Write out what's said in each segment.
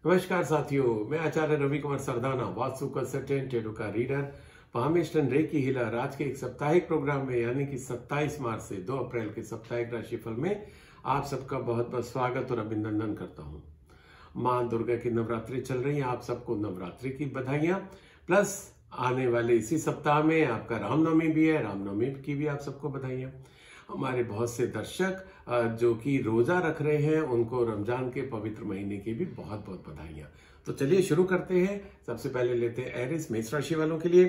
नमस्कार साथियों, मैं आचार्य रवि कुमार सरदाना, वास्तु कंसल्टेंट, टेरो का रीडर, पामिस्टन रेकी हीलर। आज के एक साप्ताहिक प्रोग्राम में यानी कि 27 मार्च से 2 अप्रैल के साप्ताहिक राशिफल में आप सबका बहुत बहुत स्वागत और अभिनंदन करता हूं। मां दुर्गा की नवरात्रि चल रही है, आप सबको नवरात्रि की बधाइयां। प्लस आने वाले इसी सप्ताह में आपका रामनवमी भी है, रामनवमी की भी आप सबको बधाइयां। हमारे बहुत से दर्शक जो कि रोजा रख रहे हैं, उनको रमजान के पवित्र महीने की भी बहुत बहुत बधाइयां। तो चलिए शुरू करते हैं। सबसे पहले लेते हैं एरिस मेष राशि वालों के लिए,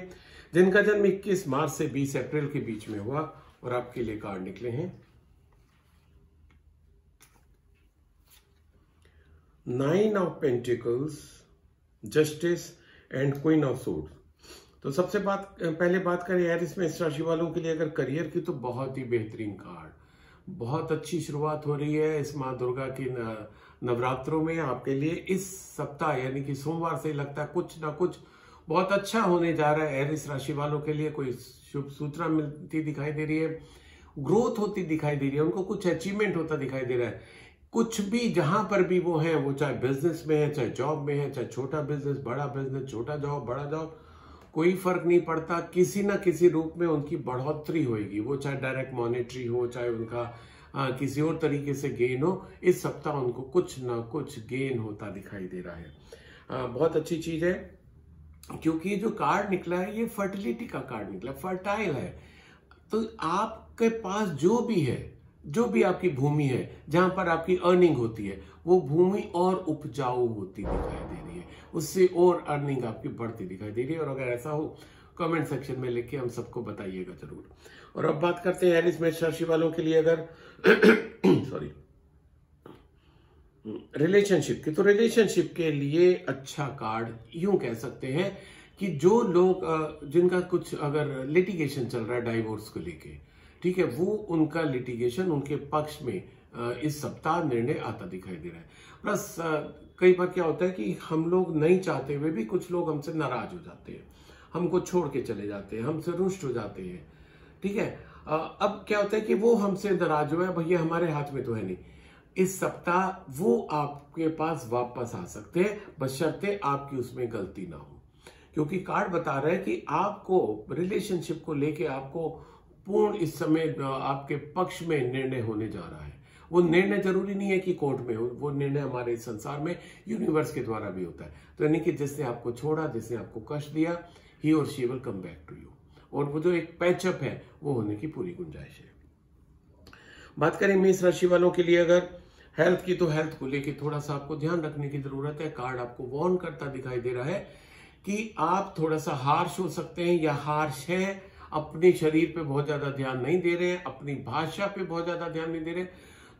जिनका जन्म 21 मार्च से 20 अप्रैल के बीच में हुआ। और आपके लिए कार्ड निकले हैं 9 of pentacles, justice and queen of swords. तो सबसे पहले बात करें एरिस मेष राशि वालों के लिए अगर करियर की, तो बहुत ही बेहतरीन कार्ड, बहुत अच्छी शुरुआत हो रही है इस माँ दुर्गा की नवरात्रों में। आपके लिए इस सप्ताह यानी कि सोमवार से लगता है कुछ ना कुछ बहुत अच्छा होने जा रहा है। एरिस राशि वालों के लिए कोई शुभ सूचना मिलती दिखाई दे रही है, ग्रोथ होती दिखाई दे रही है, उनको कुछ अचीवमेंट होता दिखाई दे रहा है। कुछ भी जहां पर भी वो है, वो चाहे बिजनेस में है, चाहे जॉब में है, चाहे छोटा बिजनेस, बड़ा बिजनेस, छोटा जॉब, बड़ा जॉब, कोई फर्क नहीं पड़ता, किसी ना किसी रूप में उनकी बढ़ोतरी होगी। वो चाहे डायरेक्ट मॉनेटरी हो, चाहे उनका किसी और तरीके से गेन हो, इस सप्ताह उनको कुछ ना कुछ गेन होता दिखाई दे रहा है। बहुत अच्छी चीज है, क्योंकि जो कार्ड निकला है ये फर्टिलिटी का कार्ड निकला, फर्टाइल है। तो आपके पास जो भी आपकी भूमि है, जहां पर आपकी अर्निंग होती है, वो भूमि और उपजाऊ होती दिखाई दे रही है, उससे और अर्निंग आपकी बढ़ती दिखाई दे रही है। और अगर ऐसा हो, कमेंट सेक्शन में लिख के हम सबको बताइएगा जरूर। और अब बात करते हैं एरिस मेष राशि वालों के लिए अगर सॉरी रिलेशनशिप की, तो रिलेशनशिप के लिए अच्छा कार्ड यूं कह सकते हैं कि जो लोग जिनका कुछ अगर लिटिगेशन चल रहा है डाइवोर्स को लेके, ठीक है, वो उनका लिटिगेशन उनके पक्ष में इस सप्ताह निर्णय आता दिखाई दे रहा है। प्लस कई बार क्या होता है कि हम लोग नहीं चाहते हुए भी कुछ लोग हमसे नाराज हो जाते हैं, हमको छोड़ के चले जाते हैं, हमसे रुष्ट हो जाते हैं, ठीक है। अब क्या होता है कि वो हमसे नाराज हुआ है, भैया हमारे हाथ में तो है नहीं। इस सप्ताह वो आपके पास वापस आ सकते हैं, बशर्ते आपकी उसमें गलती ना हो, क्योंकि कार्ड बता रहा है कि आपको रिलेशनशिप को लेके आपको पूर्ण इस समय आपके पक्ष में निर्णय होने जा रहा है। वो निर्णय जरूरी नहीं है कि कोर्ट में हो, वो निर्णय हमारे संसार में यूनिवर्स के द्वारा भी होता है। तो यानी कि जिसने आपको छोड़ा, जिसने आपको कष्ट दिया, ही और she will come back to you, और वो जो एक पैचअप है वो होने की पूरी गुंजाइश है। बात करें मेष राशि वालों के लिए अगर हेल्थ की, तो हेल्थ को लेके थोड़ा सा आपको ध्यान रखने की जरूरत है। कार्ड आपको वार्न करता दिखाई दे रहा है कि आप थोड़ा सा हार्श हो सकते हैं या हार्श है, अपने शरीर पे बहुत ज्यादा ध्यान नहीं दे रहे हैं, अपनी भाषा पे बहुत ज्यादा ध्यान नहीं दे रहे।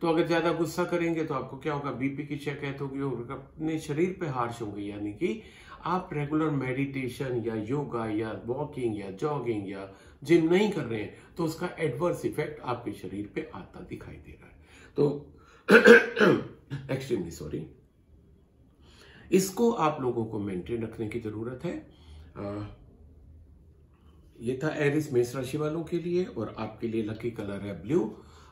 तो अगर ज्यादा गुस्सा करेंगे तो आपको क्या होगा, बीपी की शिकायत होगी और अपने शरीर पे हार्श होंगे। यानी कि आप रेगुलर मेडिटेशन या योगा या वॉकिंग या जॉगिंग या जिम नहीं कर रहे हैं, तो उसका एडवर्स इफेक्ट आपके शरीर पे आता दिखाई दे रहा है। तो एक्सट्रीमली सॉरी, इसको आप लोगों को मेंटेन रखने की जरूरत है। ये था एरिस मेष राशि वालों के लिए। और आपके लिए लकी कलर है ब्लू।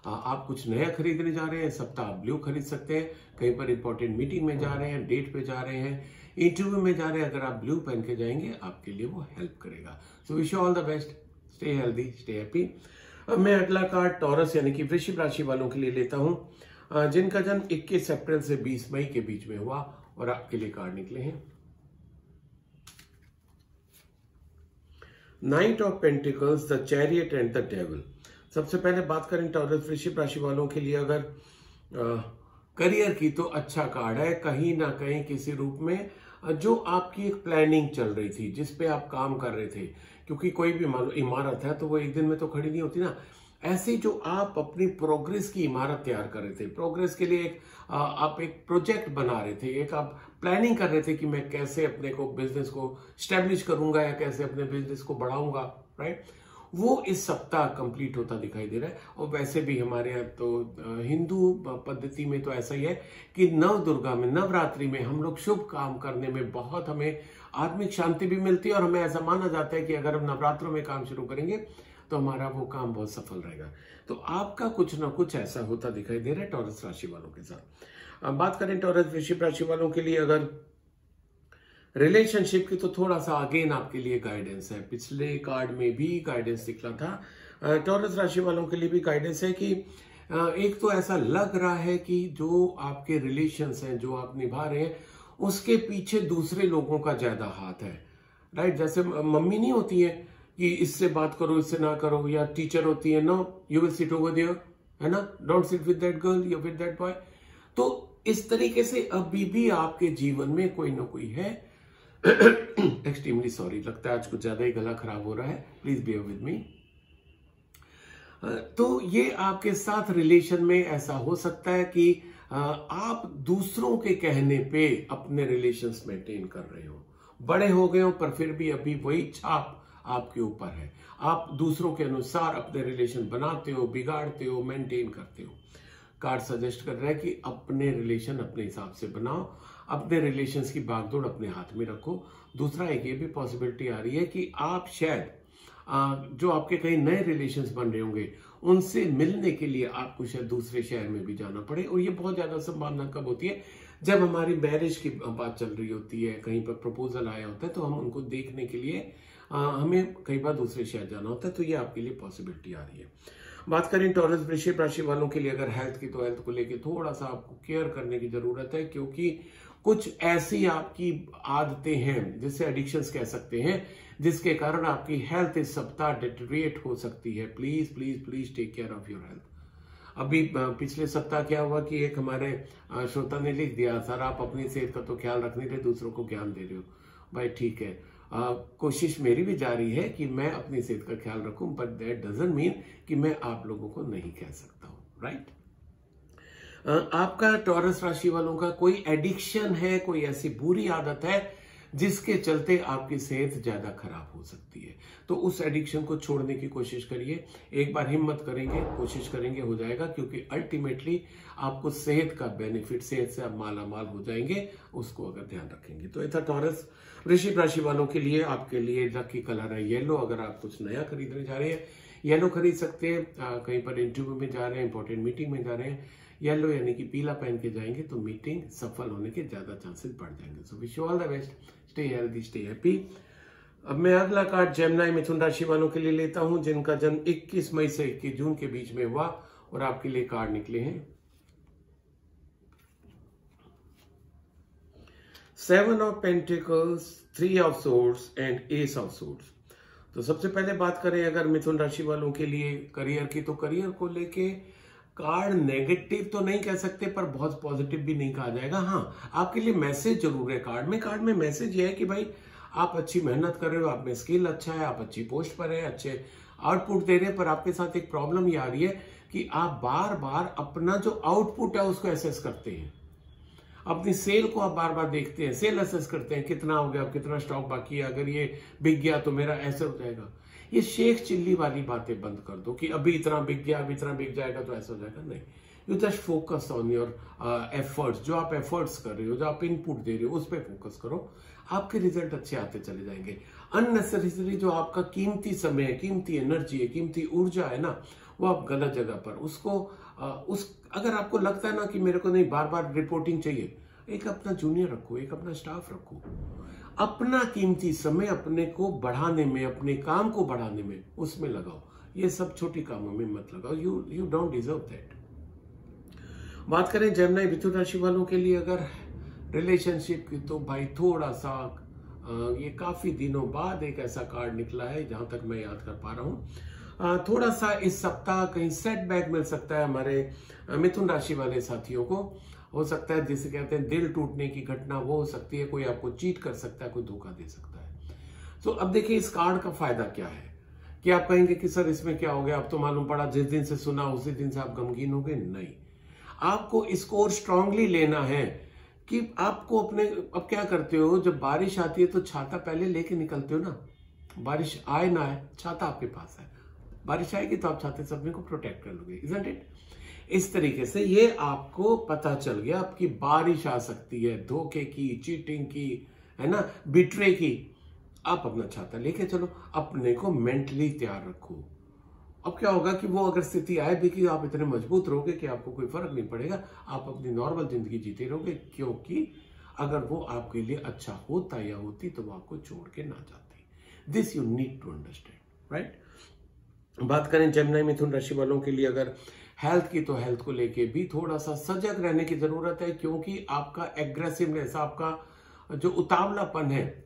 आप कुछ नया खरीदने जा रहे हैं, सप्ताह आप ब्लू खरीद सकते हैं। कहीं पर इंपॉर्टेंट मीटिंग में जा रहे हैं, डेट पे जा रहे हैं, इंटरव्यू में जा रहे हैं, अगर आप ब्लू पहन के जाएंगे आपके लिए वो हेल्प करेगा। So wish you all the best, stay healthy, stay happy. अब मैं अगला कार्ड टॉरस यानी कि वृश्चिक राशि वालों के लिए लेता हूं, जिनका जन्म 21 अप्रैल से 20 मई के बीच में हुआ। और आपके लिए कार्ड निकले हैं night of pentacles, the chariot and the devil. सबसे पहले बात करें टॉरस वृश्चिक राशि वालों के लिए अगर करियर की, तो अच्छा कार्ड है। कहीं ना कहीं किसी रूप में जो आपकी एक प्लानिंग चल रही थी, जिस पे आप काम कर रहे थे, क्योंकि कोई भी मान लो इमारत है तो वो एक दिन में तो खड़ी नहीं होती ना। ऐसे जो आप अपनी प्रोग्रेस की इमारत तैयार कर रहे थे, प्रोग्रेस के लिए आप एक प्रोजेक्ट बना रहे थे, एक आप प्लानिंग कर रहे थे कि मैं कैसे अपने को बिजनेस को स्टैब्लिश करूंगा या कैसे अपने बिजनेस को बढ़ाऊंगा, राइट। वो इस सप्ताह कंप्लीट होता दिखाई दे रहा है। और वैसे भी हमारे यहाँ तो हिंदू पद्धति में तो ऐसा ही है कि नव दुर्गा में, नवरात्रि में हम लोग शुभ काम करने में बहुत हमें आत्मिक शांति भी मिलती है। और हमें ऐसा माना जाता है कि अगर हम नवरात्रों में काम शुरू करेंगे तो हमारा वो काम बहुत सफल रहेगा। तो आपका कुछ ना कुछ ऐसा होता दिखाई दे रहा है टॉरस राशि वालों के साथ। अब बात करें टॉरस वृश्चिक राशि वालों के लिए अगर रिलेशनशिप की तो थोड़ा सा अगेन आपके लिए गाइडेंस है, पिछले कार्ड में भी गाइडेंस निकला था। टॉरस राशि वालों के लिए भी गाइडेंस है कि एक तो ऐसा लग रहा है कि जो आपके रिलेशंस हैं, जो आप निभा रहे हैं, उसके पीछे दूसरे लोगों का ज्यादा हाथ है, राइट। जैसे मम्मी नहीं होती है कि इससे बात करो, इससे ना करो, या टीचर होती है, no you will sit over there, है ना, don't sit with that girl या विद दैट बॉय। तो इस तरीके से अभी भी आपके जीवन में कोई ना कोई है। एक्सट्रीमली सॉरी, लगता है आज कुछ ज्यादा ही गला खराब हो रहा है, प्लीज बियर विद मी। तो ये आपके साथ रिलेशन में ऐसा हो सकता है कि आप दूसरों के कहने पे अपने रिलेशंस मेंटेन कर रहे हो, बड़े हो गए हो पर फिर भी अभी वही छाप आपके ऊपर है। आप दूसरों के अनुसार अपने रिलेशन बनाते हो, बिगाड़ते हो, मेंटेन करते हो। कार्ड सजेस्ट कर रहा है कि अपने रिलेशन अपने हिसाब से बनाओ, अपने रिलेशंस की बागडोर अपने हाथ में रखो। दूसरा एक ये भी पॉसिबिलिटी आ रही है कि आप शायद जो आपके कई नए रिलेशंस बन रहे होंगे, उनसे मिलने के लिए आपको शायद दूसरे शहर में भी जाना पड़े। और ये बहुत ज्यादा संभावना कब होती है, जब हमारी मैरिज की बात चल रही होती है, कहीं पर प्रपोजल आया होता है, तो हम उनको देखने के लिए हमें कई बार दूसरे शहर जाना होता है। तो ये आपके लिए पॉसिबिलिटी आ रही है। बात करें टॉरस वृश्चिक राशि वालों के लिए अगर हेल्थ की, तो हेल्थ को लेकर थोड़ा सा आपको केयर करने की जरूरत है, क्योंकि कुछ ऐसी आपकी आदतें हैं, जिसे एडिक्शंस कह सकते हैं, जिसके कारण आपकी हेल्थ इस सप्ताह डिटेरिएट हो सकती है। Please please please take care of your health. अभी पिछले सप्ताह क्या हुआ कि एक हमारे श्रोता ने लिख दिया, सर आप अपनी सेहत का तो ख्याल रख नहीं रहे, दूसरों को ज्ञान दे रहे हो। भाई ठीक है, कोशिश मेरी भी जारी है कि मैं अपनी सेहत का ख्याल रखूं, बट दैट डजंट मीन कि मैं आप लोगों को नहीं कह सकता हूं, राइट। आपका टॉरस राशि वालों का कोई एडिक्शन है, कोई ऐसी बुरी आदत है जिसके चलते आपकी सेहत ज्यादा खराब हो सकती है, तो उस एडिक्शन को छोड़ने की कोशिश करिए। एक बार हिम्मत करेंगे, कोशिश करेंगे, हो जाएगा, क्योंकि अल्टीमेटली आपको सेहत का बेनिफिट, सेहत से आप माला माल हो जाएंगे, उसको अगर ध्यान रखेंगे। तो ये था टॉरस वृश्चिक राशि वालों के लिए। आपके लिए लकी कलर है येलो। अगर आप कुछ नया खरीदने जा रहे हैं, येलो खरीद सकते हैं। कहीं पर इंटरव्यू में जा रहे हैं, इंपॉर्टेंट मीटिंग में जा रहे हैं, येलो यानी कि पीला पहन के जाएंगे तो मीटिंग सफल होने के ज्यादा चांसेस बढ़ जाएंगे। So wish you all the best, stay healthy, stay happy. अब मैं अगला कार्ड जेमिनी मिथुन राशि वालों के लिए लेता हूं, जिनका जन्म 21 मई से 21 जून के बीच में हुआ, और आपके लिए कार्ड निकले हैं 7 of pentacles, 3 of swords and S of swords. तो सबसे पहले बात करें अगर मिथुन राशि वालों के लिए करियर की, तो करियर को लेके कार्ड नेगेटिव तो नहीं कह सकते, पर बहुत पॉजिटिव भी नहीं कहा जाएगा। हाँ, आपके लिए मैसेज जरूर है कार्ड में। कार्ड में मैसेज ये है कि भाई आप अच्छी मेहनत कर रहे हो, आप में स्किल अच्छा है, आप अच्छी पोस्ट पर है, अच्छे आउटपुट दे रहे हैं, पर आपके साथ एक प्रॉब्लम ये आ रही है कि आप बार बार अपना जो आउटपुट है उसको एसेस करते हैं, अपनी सेल को आप बार बार देखते हैं, सेल असेस करते हैं, कितना हो गया, कितना स्टॉक बाकी है, अगर ये बिक गया तो मेरा ऐसे हो जाएगा। ये शेख चिल्ली वाली बातें बंद कर दो कि अभी इतना बिक गया, अभी इतना बिक जाएगा तो ऐसा हो जाएगा। नहीं, you just focus on your efforts. जो आप एफर्ट्स कर रहे हो, जो आप इनपुट दे रहे हो, उस पर फोकस करो, आपके रिजल्ट अच्छे आते चले जाएंगे। अननेसेसरी जो आपका कीमती समय है, कीमती एनर्जी है, कीमती ऊर्जा है ना, वो आप गलत जगह पर उसको अगर आपको लगता है ना कि मेरे को नहीं बार बार रिपोर्टिंग चाहिए, एक अपना जूनियर रखो, एक अपना स्टाफ रखो। अपना कीमती समय अपने को बढ़ाने में, अपने काम को बढ़ाने में, उसमें लगाओ। ये सब छोटी कामों में मत लगाओ। You don't deserve that. बात करें जेमिनी मिथुन राशि वालों के लिए अगर रिलेशनशिप की, तो भाई थोड़ा सा ये काफी दिनों बाद एक ऐसा कार्ड निकला है, जहां तक मैं याद कर पा रहा हूं। थोड़ा सा इस सप्ताह कहीं सेटबैक मिल सकता है हमारे मिथुन राशि वाले साथियों को। हो सकता है जिसे कहते हैं दिल टूटने की घटना, वो हो सकती है, कोई आपको चीट कर सकता है, कोई धोखा दे सकता है। तो अब देखिए इस कार्ड का फायदा क्या है कि आप कहेंगे कि सर इसमें क्या हो गया, अब तो मालूम पड़ा जिस दिन से सुना उसी दिन से आप गमगीन हो गए। नहीं, आपको इसको और स्ट्रांगली लेना है कि आपको अपने, अब क्या करते हो, जब बारिश आती है तो छाता पहले लेके निकलते हो ना, बारिश आए ना आए छाता आपके पास है, बारिश आएगी तो आप छाते से अपने को प्रोटेक्ट कर लोगे, इजंट इट। इस तरीके से ये आपको पता चल गया आपकी बारिश आ सकती है, धोखे की, चीटिंग की, है ना, बिट्रे की। आप अपना छाता लेके चलो, अपने को मेंटली तैयार रखो। अब क्या होगा कि वो अगर स्थिति आए भी कि आप इतने मजबूत रहोगे कि आपको कोई फर्क नहीं पड़ेगा, आप अपनी नॉर्मल जिंदगी जीते रहोगे, क्योंकि अगर वो आपके लिए अच्छा होता या होती तो वो आपको छोड़ के ना जाती। This you need to understand, right. बात करें जेमिनी मिथुन राशि वालों के लिए अगर हेल्थ की, तो हेल्थ को लेके भी थोड़ा सा सजग रहने की जरूरत है, क्योंकि आपका एग्रेसिवनेस, आपका जो उतावलापन है,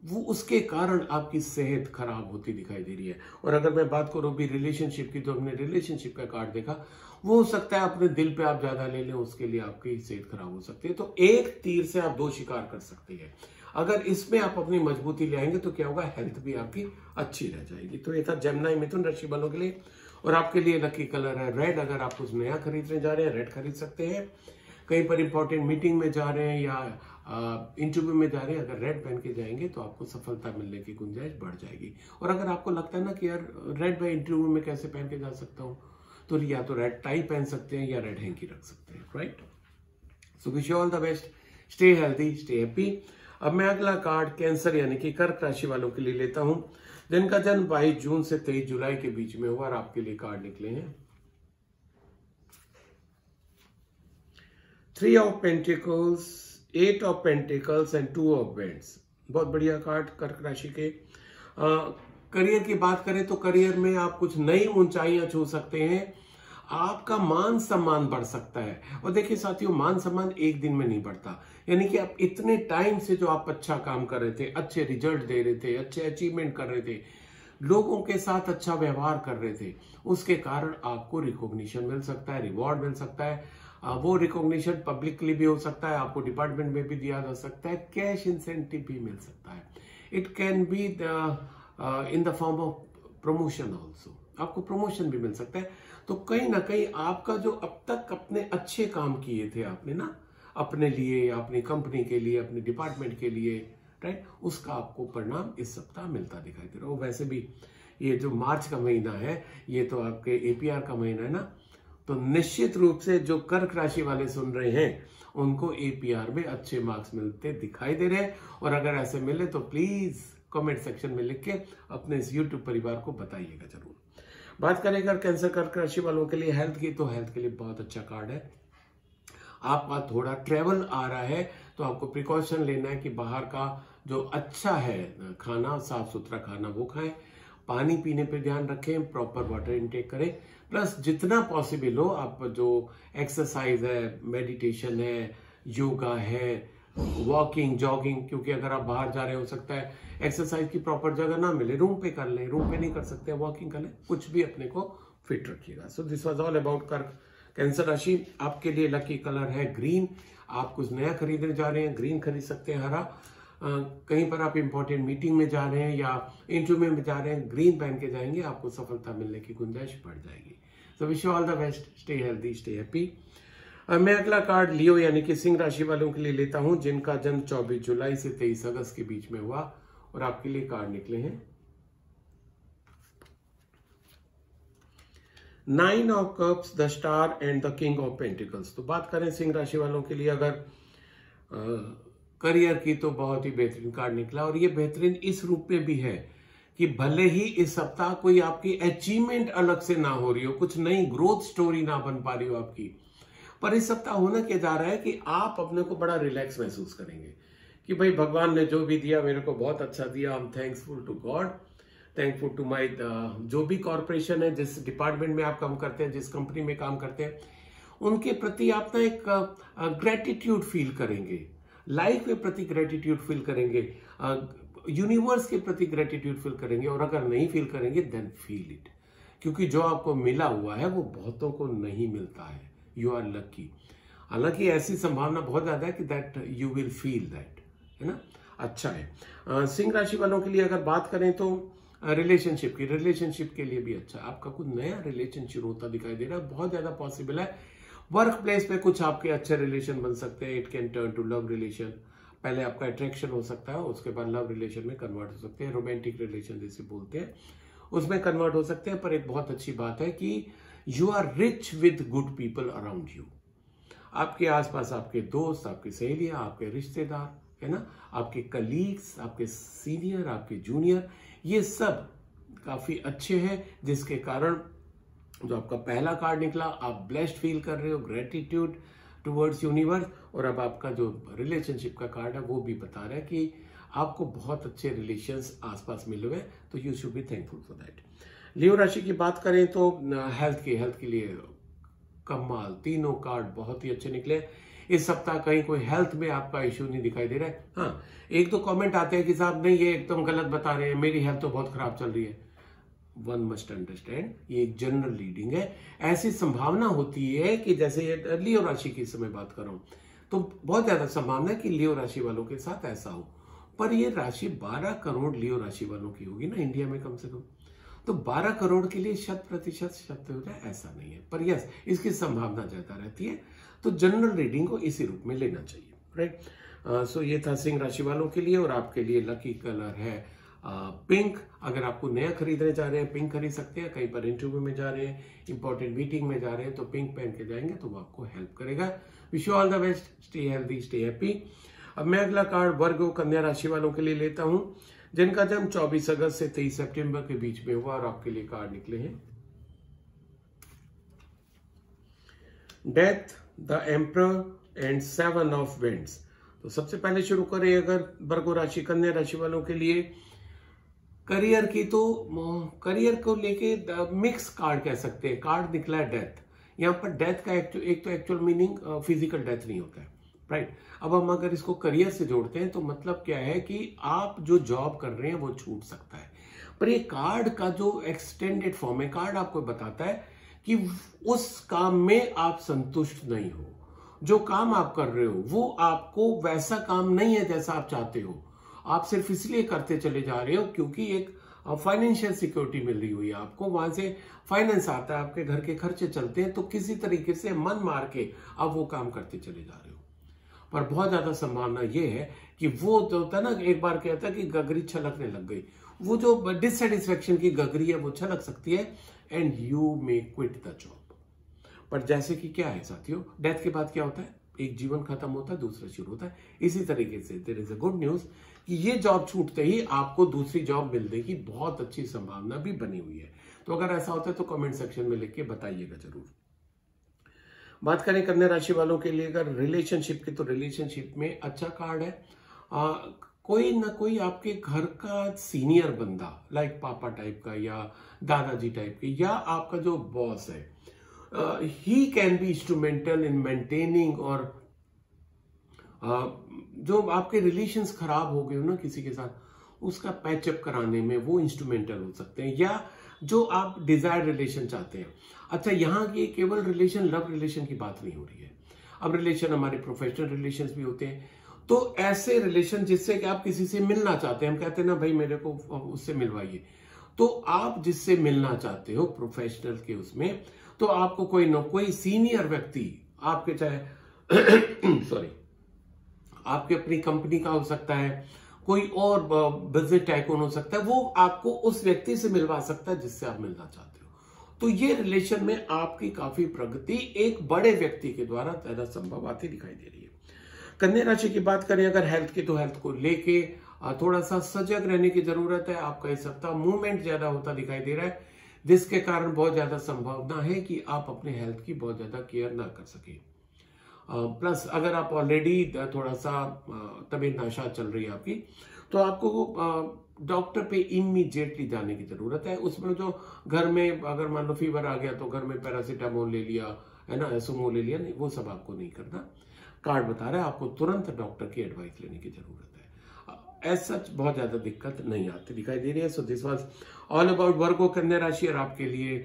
वो उसके कारण आपकी सेहत खराब होती दिखाई दे रही है। और अगर मैं बात करूं भी रिलेशनशिप की, तो हमने रिलेशनशिप का कार्ड देखा, वो हो सकता है अपने दिल पे आप ज्यादा ले लें, उसके लिए आपकी सेहत खराब हो सकती है। तो एक तीर से आप 2 शिकार कर सकते हैं। अगर इसमें आप अपनी मजबूती ले आएंगे तो क्या होगा, हेल्थ भी आपकी अच्छी रह जाएगी। तो ये था जेमिनी मिथुन राशि वालों के लिए। और आपके लिए लकी कलर है रेड। अगर आप कुछ नया खरीदने जा रहे हैं, रेड खरीद सकते हैं। कहीं पर इंपॉर्टेंट मीटिंग में जा रहे हैं या इंटरव्यू में जा रहे हैं, अगर रेड पहन के जाएंगे तो आपको सफलता मिलने की गुंजाइश बढ़ जाएगी। और अगर आपको लगता है ना कि यार रेड मैं इंटरव्यू में कैसे पहन के जा सकता हूँ, तो या तो रेड टाई पहन सकते हैं या रेड हैंकी रख सकते हैं, right. So wish you all the best, stay healthy, stay happy. अब मैं अगला कार्ड कैंसर यानी कि कर्क राशि वालों के लिए लेता हूं, जिनका जन्म 22 जून से 23 जुलाई के बीच में हुआ। और आपके लिए कार्ड निकले हैं 3 of pentacles, 8 of pentacles and 2 of vents. बहुत बढ़िया कार्ड कर्क राशि के। करियर की बात करें तो करियर में आप कुछ नई ऊंचाइयां छू सकते हैं। आपका मान सम्मान बढ़ सकता है। और देखिए साथियों, मान सम्मान एक दिन में नहीं बढ़ता। यानी कि आप इतने टाइम से जो आप अच्छा काम कर रहे थे, अच्छे रिजल्ट दे रहे थे, अच्छे अचीवमेंट कर रहे थे, लोगों के साथ अच्छा व्यवहार कर रहे थे, उसके कारण आपको रिकॉग्निशन मिल सकता है, रिवॉर्ड मिल सकता है। वो रिकॉग्निशन पब्लिकली भी हो सकता है, आपको डिपार्टमेंट में भी दिया जा सकता है, कैश इंसेंटिव भी मिल सकता है। It can be in the form of promotion also, आपको प्रमोशन भी मिल सकता है। तो कहीं ना कहीं आपका जो अब तक अपने अच्छे काम किए थे आपने ना, अपने लिए, अपनी कंपनी के लिए, अपने डिपार्टमेंट के लिए, राइट, उसका आपको परिणाम इस सप्ताह मिलता दिखाई दे रहा है। वैसे भी ये जो मार्च का महीना है, ये तो आपके एपीआर का महीना है ना, तो निश्चित रूप से जो कर्क राशि वाले सुन रहे हैं उनको एपीआर में अच्छे मार्क्स मिलते दिखाई दे रहे हैं। और अगर ऐसे मिले तो प्लीज कमेंट सेक्शन में लिख के अपने इस यूट्यूब परिवार को बताइएगा जरूर। बात करें अगर कैंसर कर्क राशि वालों के लिए हेल्थ की, तो हेल्थ के लिए बहुत अच्छा कार्ड है। आपका थोड़ा ट्रेवल आ रहा है तो आपको प्रिकॉशन लेना है कि बाहर का जो अच्छा है खाना, साफ सुथरा खाना वो खाएं, पानी पीने पे ध्यान रखें, प्रॉपर वाटर इनटेक करें, प्लस जितना पॉसिबल हो आप जो एक्सरसाइज है, मेडिटेशन है, योगा है, वॉकिंग, जॉगिंग, क्योंकि अगर आप बाहर जा रहे हो सकता है एक्सरसाइज की प्रॉपर जगह ना मिले, रूम पे कर लें, रूम पे नहीं कर सकते वॉकिंग कर लें, कुछ भी अपने को फिट रखिएगा। सो दिस वाज ऑल अबाउट कर्क कैंसर राशि। आपके लिए लकी कलर है ग्रीन। आप कुछ नया खरीदने जा रहे हैं, ग्रीन खरीद सकते हैं, हरा। कहीं पर आप इंपॉर्टेंट मीटिंग में जा रहे हैं या इंटरव्यू में जा रहे हैं, ग्रीन पहन के जाएंगे, आपको सफलता मिलने की गुंजाइश बढ़ जाएगी। So wish you all the best, stay healthy, stay happy. मैं अगला कार्ड लियो यानी कि सिंह राशि वालों के लिए लेता हूं, जिनका जन्म 24 जुलाई से 23 अगस्त के बीच में हुआ। और आपके लिए कार्ड निकले हैं 9 of cups, the star and the king of pentacles. तो बात करें सिंह राशि वालों के लिए अगर करियर की, तो बहुत ही बेहतरीन कार्ड निकला। और ये बेहतरीन इस रूप में भी है कि भले ही इस सप्ताह कोई आपकी अचीवमेंट अलग से ना हो रही हो, कुछ नई ग्रोथ स्टोरी ना बन पा रही हो आपकी, पर इस सप्ताह होना क्या जा रहा है कि आप अपने को बड़ा रिलैक्स महसूस करेंगे कि भाई भगवान ने जो भी दिया मेरे को बहुत अच्छा दिया। I am thankful to God, thankful to my जो भी कॉर्पोरेशन है, जिस डिपार्टमेंट में आप काम करते हैं, जिस कंपनी में काम करते हैं, उनके प्रति आप ना एक ग्रेटिट्यूड फील करेंगे, लाइफ के प्रति ग्रेटिट्यूड फील करेंगे, यूनिवर्स के प्रति ग्रेटिट्यूड फील करेंगे। और अगर नहीं फील करेंगे देन फील इट, क्योंकि जो आपको मिला हुआ है वो बहुतों को नहीं मिलता है। You are lucky. हालांकि ऐसी संभावना बहुत ज्यादा है कि that you will feel that, है ना। अच्छा है। सिंह राशि वालों के लिए अगर बात करें तो रिलेशनशिप के लिए भी अच्छा, आपका कुछ नया रिलेशनशिप होता दिखाई दे रहा है, बहुत ज्यादा पॉसिबल है। वर्क प्लेस पे कुछ आपके अच्छे रिलेशन बन सकते हैं। It can turn to love relation. पहले आपका अट्रैक्शन हो सकता है, उसके बाद लव रिलेशन में कन्वर्ट हो सकते हैं, रोमांटिक रिलेशन जिसे बोलते हैं उसमें कन्वर्ट हो सकते हैं। पर एक बहुत अच्छी बात है कि you are rich with good people around you. आपके आसपास आपके दोस्त, आपकी सहेलियां, आपके रिश्तेदार, है ना, आपके कलीग्स, आपके सीनियर, आपके जूनियर, ये सब काफी अच्छे हैं, जिसके कारण जो आपका पहला कार्ड निकला, आप ब्लेस्ड फील कर रहे हो, ग्रेटिट्यूड, टुवर्ड्स यूनिवर्स। और अब आपका जो रिलेशनशिप का कार्ड है वो भी बता रहा है कि आपको बहुत अच्छे रिलेशंस आसपास मिले हुए, तो you should be thankful for that. Leo राशि की बात करें तो हेल्थ के लिए कमाल, तीनों कार्ड बहुत ही अच्छे निकले। इस सप्ताह कहीं कोई हेल्थ में आपका इश्यू नहीं दिखाई दे रहा है। हाँ, एक दो कमेंट आते हैं कि साहब नहीं ये एकदम गलत बता रहे हैं, मेरी हेल्थ तो बहुत खराब चल रही है। वन मस्ट अंडरस्टैंड, ये एक जनरल रीडिंग है। ऐसी संभावना होती है कि जैसे ये लियो राशि की समय बात कर रहा हूं, तो बहुत ज्यादा संभावना है कि लियो राशि वालों के साथ ऐसा हो। पर ये राशि 12 करोड़ लियो राशि वालों की होगी ना इंडिया में कम से कम, तो 12 करोड़ के लिए 100% सत्य हो जाए ऐसा नहीं है, पर यस इसकी संभावना ज्यादा रहती है। तो जनरल रीडिंग को इसी रूप में लेना चाहिए, राइट। सो ये था सिंह राशि वालों के लिए। और आपके लिए लकी कलर है पिंक। अगर आपको नया खरीदने जा रहे हैं पिंक खरीद सकते हैं, कहीं पर इंटरव्यू में जा रहे हैं, इंपॉर्टेंट मीटिंग में जा रहे हैं, तो पिंक पहन के जाएंगे तो वो आपको हेल्प करेगा। Wish you all the best, stay healthy, stay happy. अब मैं अगला कार्ड वर्ग कन्या राशि वालों के लिए लेता हूं, जिनका जन्म 24 अगस्त से 23 सितंबर के बीच में हुआ, और आपके लिए कार्ड निकले हैं death, the emperor and 7 of vends. तो सबसे पहले शुरू करें अगर वर्ग राशि कन्या राशि वालों के लिए करियर की, तो करियर को लेके मिक्स कार्ड कह सकते हैं। कार्ड निकला है डेथ। यहाँ पर डेथ का एक तो एक्चुअल मीनिंग फिजिकल डेथ नहीं होता है, राइट। अब हम अगर इसको करियर से जोड़ते हैं तो मतलब क्या है कि आप जो जॉब कर रहे हैं वो छूट सकता है। पर ये कार्ड का जो एक्सटेंडेड फॉर्म है, कार्ड आपको बताता है कि उस काम में आप संतुष्ट नहीं हो, जो काम आप कर रहे हो वो आपको वैसा काम नहीं है जैसा आप चाहते हो। आप सिर्फ इसलिए करते चले जा रहे हो क्योंकि एक फाइनेंशियल सिक्योरिटी मिल रही हुई है आपको, वहां से फाइनेंस आता है, आपके घर के खर्चे चलते हैं, तो किसी तरीके से मन मार के आप वो काम करते चले जा रहे हो। पर बहुत ज्यादा संभावना ये है कि वो जो होता है ना, एक बार कहता है कि गगरी छलकने लग गई, वो जो डिससेटिस्फेक्शन की गगरी है वो छलक सकती है and you may quit the job. पर जैसे कि क्या है साथियों, डेथ के बाद क्या होता है, एक जीवन खत्म होता है दूसरा शुरू होता है। इसी तरीके से there is a good news कि ये जॉब छूटते ही आपको दूसरी जॉब मिलने की बहुत अच्छी संभावना भी बनी हुई है। तो अगर ऐसा होता है तो कमेंट सेक्शन में लिख के बताइएगा जरूर। बात करें कन्या राशि वालों के लिए अगर रिलेशनशिप की, तो रिलेशनशिप में अच्छा कार्ड है। कोई ना कोई आपके घर का सीनियर बंदा, लाइक पापा टाइप का या दादाजी टाइप के, या आपका जो बॉस है, he can be instrumental in maintaining, और जो आपके रिलेशंस खराब हो गए हो ना किसी के साथ, उसका पैचअप कराने में वो इंस्ट्रूमेंटल हो सकते हैं, या जो आप डिजायर्ड रिलेशन चाहते हैं। अच्छा, यहाँ की केवल रिलेशन लव रिलेशन की बात नहीं हो रही है, अब रिलेशन हमारे प्रोफेशनल रिलेशन भी होते हैं। तो ऐसे रिलेशन जिससे कि आप किसी से मिलना चाहते हैं, हम कहते हैं ना भाई मेरे को उससे मिलवाइए, तो आप जिससे मिलना चाहते हो प्रोफेशनल के उसमें, तो आपको कोई ना कोई सीनियर व्यक्ति आपके, चाहे सॉरी आपके अपनी कंपनी का हो सकता है, कोई और बिजनेस टाइकून हो सकता है, वो आपको उस व्यक्ति से मिलवा सकता है जिससे आप मिलना चाहते हो। तो ये रिलेशन में आपकी काफी प्रगति एक बड़े व्यक्ति के द्वारा ज्यादा संभव आती दिखाई दे रही है। कन्या राशि की बात करें अगर हेल्थ की, तो हेल्थ को लेके थोड़ा सा सजग रहने की जरूरत है। आपका इस सप्ताह मूवमेंट ज्यादा होता दिखाई दे रहा है, जिसके कारण बहुत ज्यादा संभावना है कि आप अपने हेल्थ की बहुत ज्यादा केयर ना कर सके। प्लस अगर आप ऑलरेडी थोड़ा सा तबीयत नाशाद चल रही है आपकी, तो आपको डॉक्टर पे इमीडिएटली जाने की जरूरत है। उसमें जो घर में अगर मान लो फीवर आ गया तो घर में पैरासीटामोल ले लिया है ना, एसोमोल ले लिया, नहीं, वो सब आपको नहीं करना। कार्ड बता रहा है आपको तुरंत डॉक्टर की एडवाइस लेने की जरूरत है। एज सच बहुत ज्यादा दिक्कत नहीं आती दिखाई दे रही है। So this was all about Virgo कन्या राशि, और आपके लिए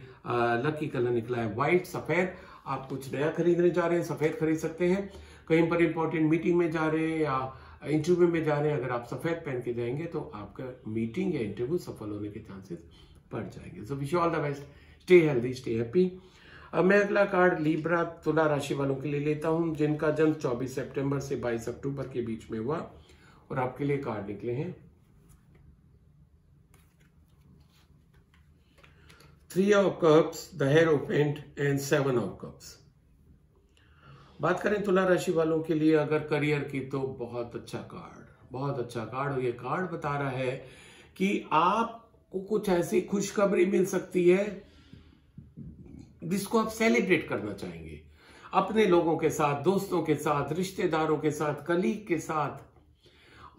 लकी कलर निकला है व्हाइट, सफेद। आप कुछ नया खरीदने जा रहे हैं, सफेद खरीद सकते हैं। कहीं पर इंपॉर्टेंट मीटिंग में जा रहे हैं या इंटरव्यू में जा रहे हैं, अगर आप सफेद पहन के जाएंगे तो आपका मीटिंग या इंटरव्यू सफल होने के चांसेस बढ़ जाएंगे। So wish you all the best, stay healthy, stay happy. अब मैं अगला कार्ड लीब्रा तुला राशि वालों के लिए लेता हूं, जिनका जन्म 24 सितंबर से 22 अक्टूबर के बीच में हुआ, और आपके लिए कार्ड निकले हैं 3 of cups, the hierophant and 7 of cups. बात करें तुला राशि वालों के लिए अगर करियर की, तो बहुत अच्छा कार्ड, बहुत अच्छा कार्ड। और ये कार्ड बता रहा है कि आपको कुछ ऐसी खुशखबरी मिल सकती है जिसको आप सेलिब्रेट करना चाहेंगे। अपने लोगों के साथ, दोस्तों के साथ, रिश्तेदारों के साथ, कलीग के साथ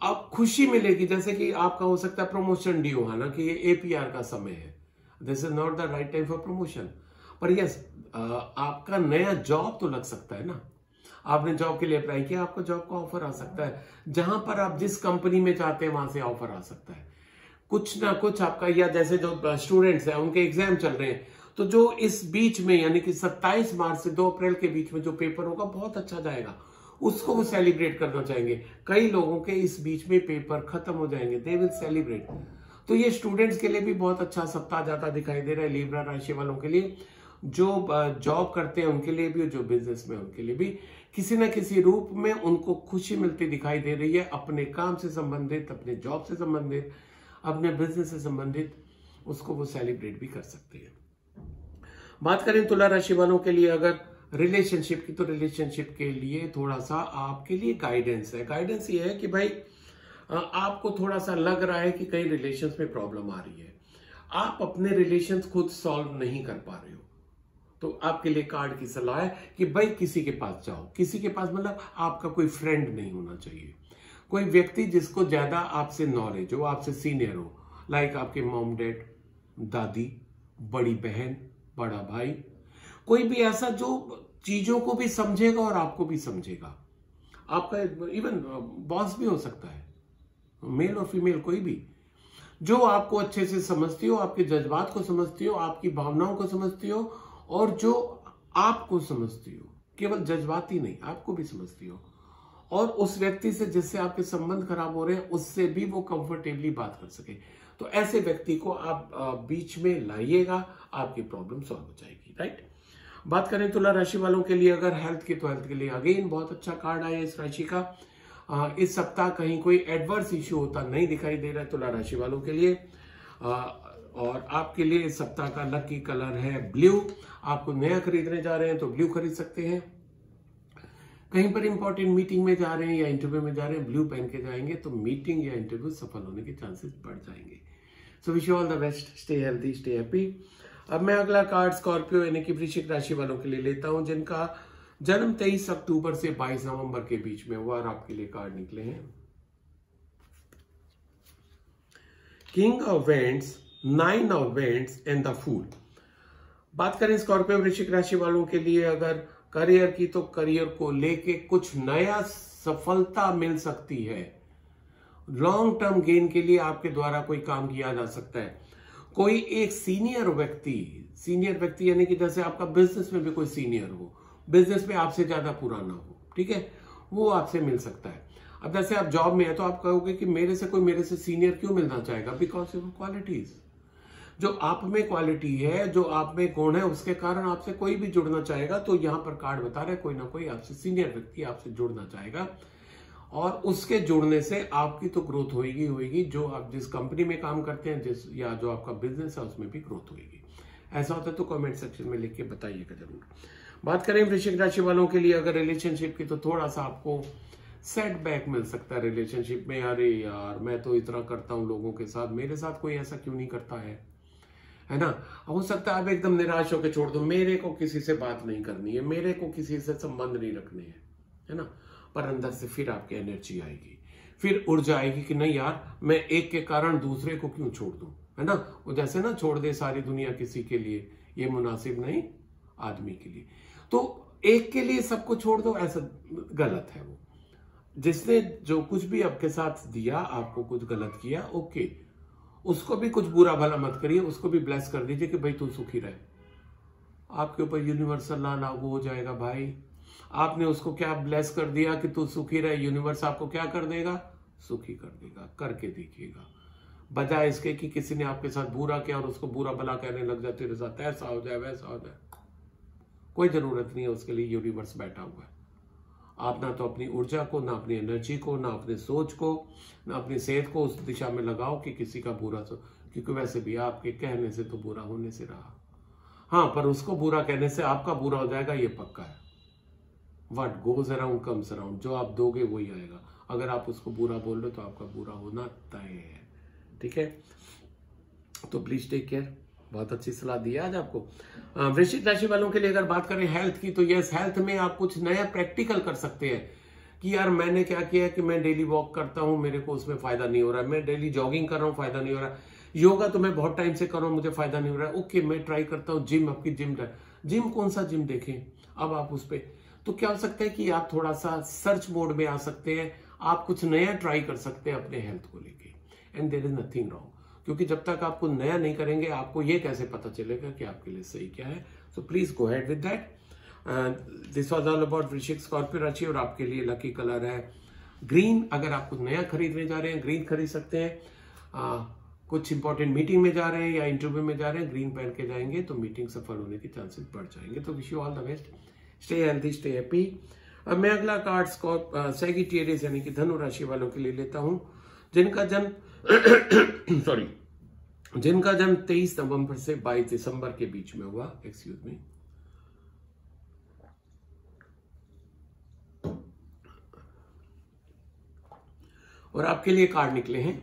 आप खुशी मिलेगी। जैसे कि आपका हो सकता है प्रमोशन ड्यू, हालांकि ये एपीआर का समय है, this is not the right time for promotion, पर यस आपका नया जॉब तो लग सकता है ना। आपने जॉब के लिए अप्लाई किया, आपको जॉब का ऑफर आ सकता है, जहां पर आप जिस कंपनी में चाहते हैं वहां से ऑफर आ सकता है। कुछ ना कुछ आपका, या जैसे जो स्टूडेंट्स हैं उनके एग्जाम चल रहे हैं, तो जो इस बीच में यानी कि 27 मार्च से 2 अप्रैल के बीच में जो पेपर होगा बहुत अच्छा जाएगा, उसको वो सेलिब्रेट करना चाहेंगे। कई लोगों के इस बीच में पेपर खत्म हो जाएंगे, दे विल सेलिब्रेट। तो ये स्टूडेंट्स के लिए भी बहुत अच्छा सप्ताह जाता दिखाई दे रहा है, लिब्रा राशि वालों के लिए, जो जॉब करते हैं उनके लिए भी, जो बिजनेस में उनके लिए भी किसी न किसी रूप में उनको खुशी मिलती दिखाई दे रही है। अपने काम से संबंधित, अपने जॉब से संबंधित, अपने बिजनेस से संबंधित, उसको वो सेलिब्रेट भी कर सकते हैं। बात करें तुला राशि वालों के लिए अगर रिलेशनशिप की, तो रिलेशनशिप के लिए थोड़ा सा आपके लिए गाइडेंस है। गाइडेंस ये है कि भाई आपको थोड़ा सा लग रहा है कि कई रिलेशंस में प्रॉब्लम आ रही है, आप अपने रिलेशंस खुद सॉल्व नहीं कर पा रहे हो, तो आपके लिए कार्ड की सलाह है कि भाई किसी के पास जाओ। किसी के पास मतलब आपका कोई फ्रेंड नहीं होना चाहिए, कोई व्यक्ति जिसको ज्यादा आपसे नॉलेज हो, आपसे सीनियर हो, लाइक आपके मॉम डैड, दादी, बड़ी बहन, बड़ा भाई, कोई भी ऐसा जो चीजों को भी समझेगा और आपको भी समझेगा। आपका इवन बॉस भी हो सकता है, मेल और फीमेल कोई भी, जो आपको अच्छे से समझती हो, आपके जज्बात को समझती हो, आपकी भावनाओं को समझती हो, और जो आपको समझती हो, केवल जज्बात ही नहीं आपको भी समझती हो, और उस व्यक्ति से जिससे आपके संबंध खराब हो रहे हैं उससे भी वो कंफर्टेबली बात कर सके, तो ऐसे व्यक्ति को आप बीच में लाइएगा, आपकी प्रॉब्लम सॉल्व हो जाएगी, राइट। बात करें तुला राशि वालों के लिए अगर हेल्थ की, तो हेल्थ के लिए अगेन बहुत अच्छा कार्ड आया इस राशि का। इस सप्ताह कहीं कोई एडवर्स इश्यू होता नहीं दिखाई दे रहा है तुला राशि वालों के लिए। और आपके लिए इस सप्ताह का लकी कलर है ब्लू। आपको नया खरीदने जा रहे हैं तो ब्लू खरीद सकते हैं। कहीं पर इंपॉर्टेंट मीटिंग में जा रहे हैं या इंटरव्यू में जा रहे हैं, ब्लू पहन के जाएंगे तो मीटिंग या इंटरव्यू सफल होने के चांसेस बढ़ जाएंगे। So wish you all the best, stay healthy, stay happy. अब मैं अगला कार्ड स्कॉर्पियो यानी कि वृश्चिक राशि वालों के लिए लेता हूं, जिनका जन्म 23 अक्टूबर से 22 नवंबर के बीच में हुआ, और आपके लिए कार्ड निकले हैं king of wands, 9 of wands and the fool. बात करें स्कॉर्पियो वृश्चिक राशि वालों के लिए अगर करियर की, तो करियर को लेके कुछ नया सफलता मिल सकती है। लॉन्ग टर्म गेन के लिए आपके द्वारा कोई काम किया जा सकता है। कोई एक सीनियर व्यक्ति यानी कि जैसे आपका बिजनेस में भी कोई सीनियर हो, बिजनेस में आपसे ज्यादा पुराना हो, ठीक है, वो आपसे मिल सकता है। अब जैसे आप जॉब में है तो आप कहोगे कि मेरे से सीनियर क्यों मिलना चाहेगा, बिकॉज ऑफ क्वालिटीज, जो आप में क्वालिटी है, जो आप में गुण है, उसके कारण आपसे कोई भी जुड़ना चाहेगा। तो यहां पर कार्ड बता रहे कोई ना कोई आपसे सीनियर व्यक्ति आपसे जुड़ना चाहेगा, और उसके जुड़ने से आपकी तो ग्रोथ होगी, जो आप जिस कंपनी में काम करते हैं, या जो आपका बिजनेस है उसमें भी ग्रोथ होगी। ऐसा होता है तो कमेंट सेक्शन में लिख के बताइएगा जरूर। बात करें वृश्चिक राशि वालों के लिए अगर रिलेशनशिप की, तो थोड़ा सा आपको सेटबैक मिल सकता है रिलेशनशिप में। अरे यार, मैं तो इतना करता हूं लोगों के साथ, मेरे साथ कोई ऐसा क्यों नहीं करता है ना। हो सकता है आप एकदम निराश होकर छोड़ दो, मेरे को किसी से बात नहीं करनी है, मेरे को किसी से संबंध नहीं रखने हैं, है ना। पर अंदर से फिर आपकी एनर्जी आएगी, फिर ऊर्जा आएगी कि नहीं यार, मैं एक के कारण दूसरे को क्यों छोड़ दूं, है ना। वो जैसे ना, छोड़ दे सारी दुनिया किसी के लिए, ये मुनासिब नहीं आदमी के लिए। तो एक के लिए सबको छोड़ दो, ऐसा गलत है। वो जिसने जो कुछ भी आपके साथ दिया, आपको कुछ गलत किया, ओके, उसको भी कुछ बुरा भला मत करिए, उसको भी ब्लेस कर दीजिए कि भाई तू सुखी रहे। आपके ऊपर यूनिवर्सल लॉ लागू हो जाएगा भाई। आपने उसको क्या ब्लेस कर दिया कि तू सुखी रहे, यूनिवर्स आपको क्या कर देगा, सुखी कर देगा। करके देखिएगा, बजाय इसके कि किसी ने आपके साथ बुरा किया और उसको बुरा भला कहने लग जाए, तेरे साथ ऐसा हो जाए वैसा हो जाए। कोई जरूरत नहीं है, उसके लिए यूनिवर्स बैठा हुआ है। आप ना तो अपनी ऊर्जा को, ना अपनी एनर्जी को, ना अपने सोच को, ना अपनी सेहत को उस दिशा में लगाओ कि किसी का बुरा क्योंकि वैसे भी आपके कहने से तो बुरा होने से रहा। हाँ, पर उसको बुरा कहने से आपका बुरा हो जाएगा, ये पक्का है। What goes around comes around, जो आप दोगे वही आएगा। अगर आप उसको बुरा बोल रहे हो तो आपका बुरा होना तय है, ठीक है। तो प्लीज टेक केयर, बहुत अच्छी सलाह दी है आज आपको। वृश्चिक राशि वालों के लिए अगर बात करें हेल्थ की, तो यस, हेल्थ में आप कुछ नया प्रैक्टिकल कर सकते हैं कि यार मैंने क्या किया कि मैं डेली वॉक करता हूं, मेरे को उसमें फायदा नहीं हो रहा है, मैं डेली जॉगिंग कर रहा हूं, फायदा नहीं हो रहा है, योगा तो मैं बहुत टाइम से कर रहा हूं, मुझे फायदा नहीं हो रहा है, ओके मैं ट्राई करता हूं जिम। आपकी जिम कौन सा जिम देखें, अब आप उस पर तो क्या हो सकता है कि आप थोड़ा सा सर्च मोड में आ सकते हैं, आप कुछ नया ट्राई कर सकते हैं अपने हेल्थ को लेके, and there is nothing wrong. क्योंकि जब तक आपको नया नहीं करेंगे आपको ये कैसे पता चलेगा कि आपके लिए सही क्या है। So please go head with that. This was all about वृश्चिक स्कॉर्पियो राशि। और आपके लिए लकी कलर है ग्रीन। अगर आप कुछ नया खरीदने जा रहे हैं ग्रीन खरीद सकते हैं। कुछ इंपॉर्टेंट मीटिंग में जा रहे हैं या इंटरव्यू में जा रहे हैं, ग्रीन पहन के जाएंगे तो मीटिंग सफल होने के चांसेस बढ़ जाएंगे। तो wish you all the best, stay healthy, stay happy. अब मैं अगला कार्ड सैगिटेरियस यानी कि धनु राशि वालों के लिए लेता हूं, जिनका जन्म सॉरी जिनका जन्म 23 नवंबर से 22 दिसंबर के बीच में हुआ। Excuse me. और आपके लिए कार्ड निकले हैं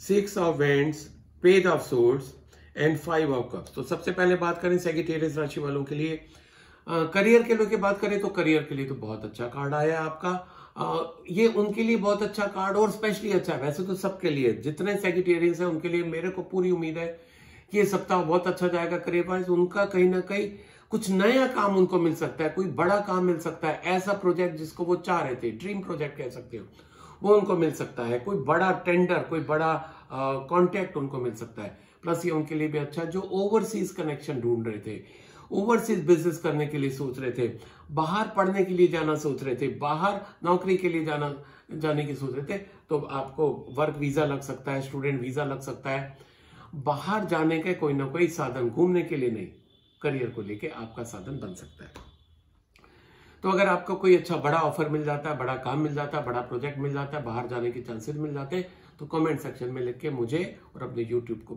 6 of wands, page of swords and 5 of cups. तो सबसे पहले बात करें सैगिटेरियस राशि वालों के लिए करियर के लिए बात करें तो करियर के लिए तो बहुत अच्छा कार्ड आया आपका। ये उनके लिए बहुत अच्छा कार्ड और स्पेशली अच्छा है। वैसे तो सबके लिए, जितने सैगिटेरियंस हैं उनके लिए मेरे को पूरी उम्मीद है कि ये सप्ताह बहुत अच्छा जाएगा करियर वाइज। उनका कहीं ना कहीं कुछ नया काम उनको मिल सकता है, कोई बड़ा काम मिल सकता है, ऐसा प्रोजेक्ट जिसको वो चाह रहे थे, ड्रीम प्रोजेक्ट कह सकते हो, वो उनको मिल सकता है। कोई बड़ा टेंडर, कोई बड़ा कॉन्ट्रैक्ट उनको मिल सकता है। प्लस ये उनके लिए भी अच्छा, जो ओवरसीज कनेक्शन ढूंढ रहे थे, ओवरसीज बिजनेस करने के लिए सोच रहे थे, बाहर पढ़ने के लिए जाना सोच रहे थे, बाहर नौकरी के लिए जाने की सोच रहे थे, तो आपको वर्क वीजा लग सकता है, स्टूडेंट वीजा लग सकता है। बाहर जाने के कोई ना कोई साधन, घूमने के लिए नहीं, करियर को लेके आपका साधन बन सकता है। तो अगर आपको कोई अच्छा बड़ा ऑफर मिल जाता है, बड़ा काम मिल जाता है, बड़ा प्रोजेक्ट मिल जाता है, बाहर जाने के चांसेस मिल जाते हैं, तो कमेंट सेक्शन में लिख के मुझे और अपने यूट्यूब को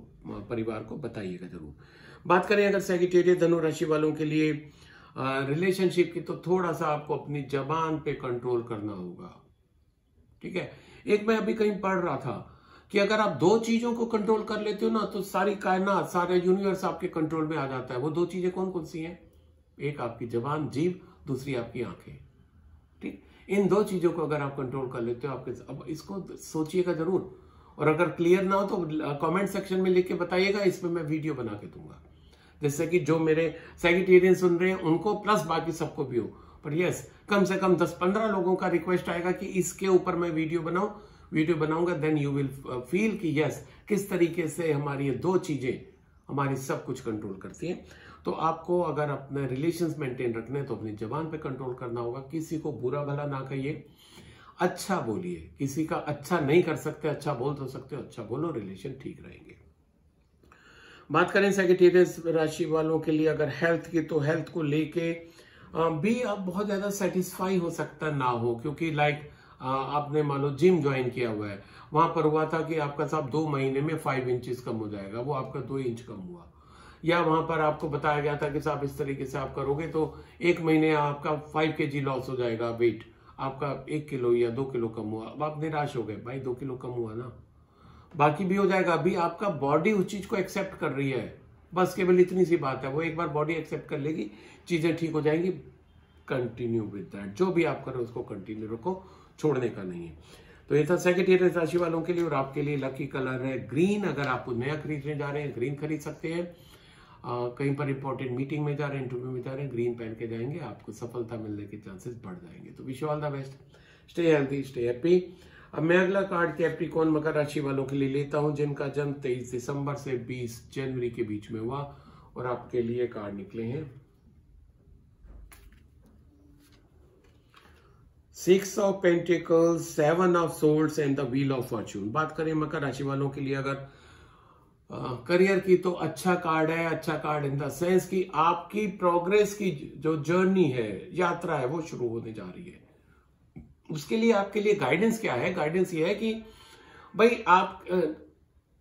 परिवार को बताइएगा जरूर। बात करें अगर सैगिटेरियस धनु राशि वालों के लिए रिलेशनशिप की, तो थोड़ा सा आपको अपनी जबान पे कंट्रोल करना होगा। ठीक है, एक मैं अभी कहीं पढ़ रहा था कि अगर आप 2 चीजों को कंट्रोल कर लेते हो ना, तो सारी कायनात, सारा यूनिवर्स आपके कंट्रोल में आ जाता है। वो 2 चीजें कौन कौन सी हैं? एक आपकी जबान, जीभ, दूसरी आपकी आंखें। ठीक, इन 2 चीजों को अगर आप कंट्रोल कर लेते हो आपके, अब इसको सोचिएगा जरूर। और अगर क्लियर ना हो तो कमेंट सेक्शन में लिख के बताइएगा, इसमें मैं वीडियो बना के दूंगा, जिससे कि जो मेरे सैगिटेरियन सुन रहे हैं उनको प्लस बाकी सबको भी हो। पर यस, कम से कम 10-15 लोगों का रिक्वेस्ट आएगा कि इसके ऊपर मैं वीडियो बनाऊंगा, देन यू विल फील कि यस, किस तरीके से हमारी ये 2 चीजें हमारी सब कुछ कंट्रोल करती हैं। तो आपको अगर अपने रिलेशंस मेंटेन रखने तो अपनी जबान पे कंट्रोल करना होगा। किसी को बुरा भला ना कहिए, अच्छा बोलिए। किसी का अच्छा नहीं कर सकते, अच्छा बोल तो सकते हो, अच्छा बोलो, रिलेशन ठीक रहेंगे। बात करें सैगिटेरियस राशि वालों के लिए अगर हेल्थ की, तो हेल्थ को लेके भी आप बहुत ज्यादा सेटिस्फाई हो सकता ना हो, क्योंकि आपने मान लो जिम ज्वाइन किया हुआ है, वहां पर हुआ था कि आपका साहब 2 महीने में 5 इंचेस कम हो जाएगा, वो आपका 2 इंच कम हुआ। या वहां पर आपको बताया गया था कि साहब इस तरीके से आप करोगे तो 1 महीने आपका 5 kg लॉस हो जाएगा, वेट आपका 1 किलो या 2 किलो कम हुआ। अब आप निराश हो गए, भाई 2 किलो कम हुआ ना, बाकी भी हो जाएगा। अभी आपका बॉडी उस चीज को एक्सेप्ट कर रही है, बस केवल इतनी सी बात है। वो एक बार बॉडी एक्सेप्ट कर लेगी, चीजें ठीक हो जाएंगी। कंटिन्यू विद दैट, जो भी आप करो उसको कंटिन्यू रखो, छोड़ने का नहीं है। तो ये था सैगिटेरियस राशि वालों के लिए। और आपके लिए लकी कलर है ग्रीन। अगर आप नया खरीदने जा रहे हैं ग्रीन खरीद सकते हैं। कहीं पर इंपॉर्टेंट मीटिंग में जा रहे हैं, इंटरव्यू में जा रहे हैं, ग्रीन पहन के जाएंगे, आपको सफलता मिलने के चांसेस बढ़ जाएंगे। तो wish you all the best, stay healthy, stay happy. अब मैं अगला कार्ड कैप्रिकॉर्न मकर राशि वालों के लिए लेता हूं, जिनका जन्म 23 दिसंबर से 20 जनवरी के बीच में हुआ। और आपके लिए कार्ड निकले हैं 6 of pentacles, 7 of swords and the wheel of Fortune. बात करें मकर राशि वालों के लिए अगर करियर की, तो अच्छा कार्ड है। अच्छा कार्ड इन द सेंस कि आपकी प्रोग्रेस की जो जर्नी है, यात्रा है, वो शुरू होने जा रही है। उसके लिए आपके लिए गाइडेंस क्या है? गाइडेंस ये है कि भाई आप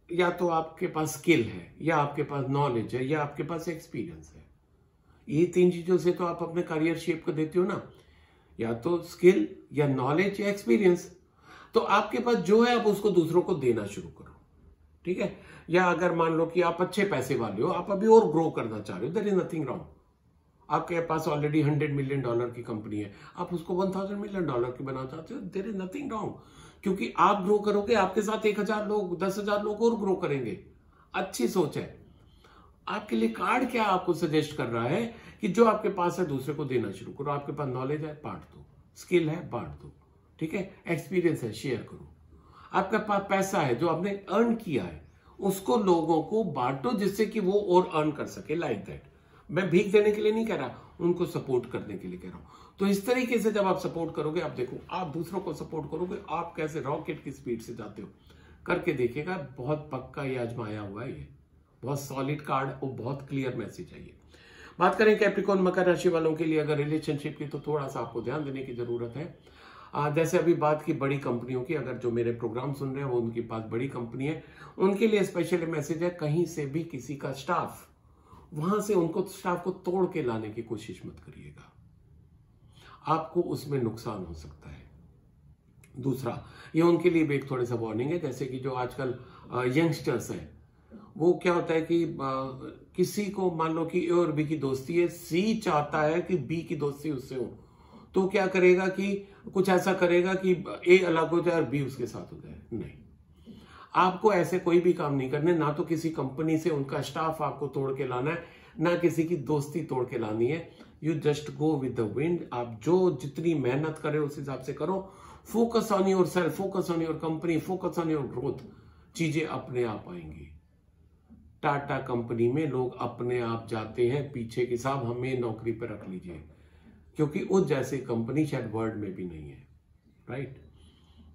या तो आपके पास स्किल है, या आपके पास नॉलेज है, या आपके पास एक्सपीरियंस है। ये 3 चीजों से तो आप अपने करियर शेप को देते हो ना, या तो स्किल, या नॉलेज, या एक्सपीरियंस। तो आपके पास जो है आप उसको दूसरों को देना शुरू करो, ठीक है। या अगर मान लो कि आप अच्छे पैसे वाले हो, आप अभी और ग्रो करना चाह रहे हो, देयर इज नथिंग रॉन्ग। आपके पास ऑलरेडी $100 मिलियन की कंपनी है, आप उसको $1000 मिलियन की बनाना चाहते हो, देयर इज नथिंग रॉन्ग। क्योंकि आप ग्रो करोगे, आपके साथ 1000 लोग 10,000 लोग और ग्रो करेंगे। अच्छी सोच है। आपके लिए कार्ड क्या आपको सजेस्ट कर रहा है कि जो आपके पास है दूसरे को देना शुरू करो। आपके पास नॉलेज है, बांट दो। स्किल है, बांट दो, ठीक है। एक्सपीरियंस है, शेयर करो। आपके पास पैसा है जो आपने अर्न किया है, उसको लोगों को बांटो जिससे कि वो और अर्न कर सके, लाइक दैट। मैं भीख देने के लिए नहीं कह रहा, उनको सपोर्ट करने के लिए कह रहा हूं। तो इस तरीके से जब आप सपोर्ट करोगे, आप देखो आप दूसरों को सपोर्ट करोगे, आप कैसे रॉकेट की स्पीड से जाते हो, करके देखिएगा। बहुत पक्का ये आजमाया हुआ है, ये बहुत सॉलिड कार्ड और बहुत क्लियर मैसेज है ये। बात करें कैप्रिकॉर्न मकर राशि वालों के लिए अगर रिलेशनशिप की, तो थोड़ा सा आपको ध्यान देने की जरूरत है। जैसे अभी बात की बड़ी कंपनियों की, अगर जो मेरे प्रोग्राम सुन रहे हैं वो उनके पास बड़ी कंपनी है, उनके लिए स्पेशल मैसेज है, कहीं से भी किसी का स्टाफ, वहां से उनको स्टाफ को तोड़ के लाने की कोशिश मत करिएगा, आपको उसमें नुकसान हो सकता है। दूसरा, ये उनके लिए भी एक थोड़ा सा वार्निंग है, जैसे कि जो आजकल यंगस्टर्स हैं, वो क्या होता है कि किसी को मान लो कि ए और बी की दोस्ती है, सी चाहता है कि बी की दोस्ती उससे हो, तो क्या करेगा कि कुछ ऐसा करेगा कि ए अलग हो जाए और बी उसके साथ हो जाए। नहीं, आपको ऐसे कोई भी काम नहीं करने, ना तो किसी कंपनी से उनका स्टाफ आपको तोड़ के लाना है, ना किसी की दोस्ती तोड़ के लानी है। You just go with the wind. आप जो जितनी मेहनत करें उस हिसाब से करो। Focus on your self, focus on your company, focus on your growth. चीजें अपने आप आएंगी। टाटा कंपनी में लोग अपने आप जाते हैं पीछे कि साहब हमें नौकरी पर रख लीजिए, क्योंकि उस जैसी कंपनी शायद वर्ल्ड में भी नहीं है, राइट।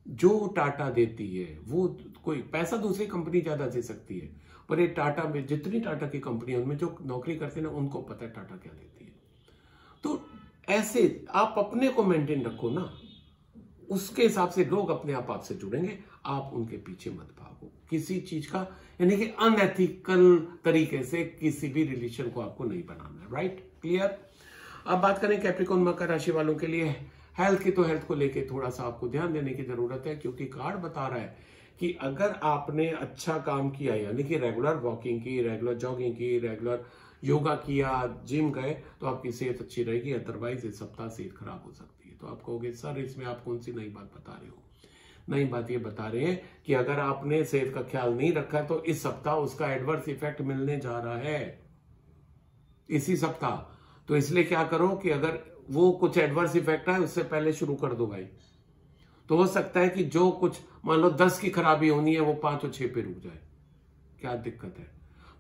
जो टाटा देती है वो, कोई पैसा दूसरी कंपनी ज्यादा दे सकती है, पर ये टाटा में जितनी टाटा की कंपनी है उनमें जो नौकरी करते हैं ना, उनको पता है टाटा क्या देती है। तो ऐसे आप अपने को मेंटेन रखो ना, उसके हिसाब से लोग अपने आप आपसे जुड़ेंगे। आप उनके पीछे मत भागो किसी चीज का, यानी कि अनएथिकल तरीके से किसी भी रिलेशन को आपको नहीं बनाना है, राइट, क्लियर। अब बात करें कैप्रिकॉर्न मकर राशि वालों के लिए हेल्थ की, तो हेल्थ को लेके थोड़ा सा आपको ध्यान देने की जरूरत है, क्योंकि कार्ड बता रहा है कि अगर आपने अच्छा काम किया, यानी कि रेगुलर वॉकिंग की, रेगुलर जॉगिंग की, रेगुलर योगा किया, जिम गए, तो आपकी सेहत अच्छी रहेगी। अदरवाइज इस सप्ताह सेहत खराब हो सकती है। तो आप कहोगे सर इसमें आप कौन सी नई बात बता रहे हो? नई बात ये बता रहे हैं कि अगर आपने सेहत का ख्याल नहीं रखा है, तो इस सप्ताह उसका एडवर्स इफेक्ट मिलने जा रहा है, इसी सप्ताह। तो इसलिए क्या करो कि अगर वो कुछ एडवर्स इफेक्ट है, उससे पहले शुरू कर दो भाई। तो हो सकता है कि जो कुछ मान लो 10 की खराबी होनी है, वो 5 और 6 पे रुक जाए। क्या दिक्कत है?